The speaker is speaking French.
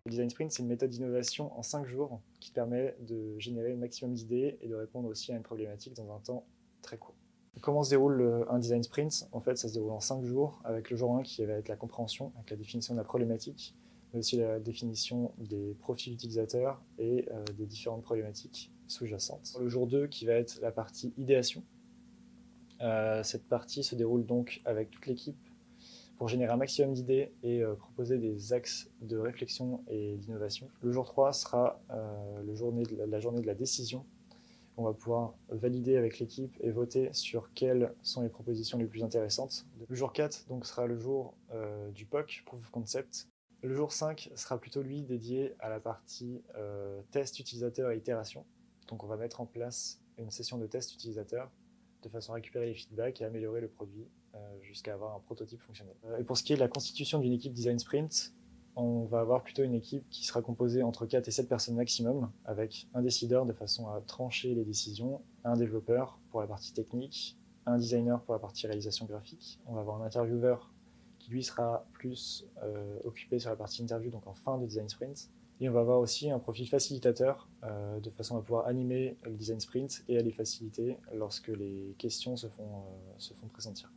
Le design sprint, c'est une méthode d'innovation en 5 jours qui permet de générer le maximum d'idées et de répondre aussi à une problématique dans un temps très court. Comment se déroule un design sprint? En fait, ça se déroule en 5 jours, avec le jour 1 qui va être la compréhension, avec la définition de la problématique, mais aussi la définition des profils utilisateurs et des différentes problématiques sous-jacentes. Le jour 2 qui va être la partie idéation. Cette partie se déroule donc avec toute l'équipe pour générer un maximum d'idées et proposer des axes de réflexion et d'innovation. Le jour 3 sera la journée de la décision. On va pouvoir valider avec l'équipe et voter sur quelles sont les propositions les plus intéressantes. Le jour 4 donc, sera le jour du POC, Proof of Concept. Le jour 5 sera plutôt lui dédié à la partie test utilisateur et itération. Donc on va mettre en place une session de test utilisateur de façon à récupérer les feedbacks et améliorer le produit jusqu'à avoir un prototype fonctionnel. Et pour ce qui est de la constitution d'une équipe design sprint, on va avoir plutôt une équipe qui sera composée entre 4 et 7 personnes maximum, avec un décideur de façon à trancher les décisions, un développeur pour la partie technique, un designer pour la partie réalisation graphique. On va avoir un intervieweur qui lui sera plus occupé sur la partie interview, donc en fin de design sprint. Et on va avoir aussi un profil facilitateur de façon à pouvoir animer le design sprint et à les faciliter lorsque les questions se font pressentir.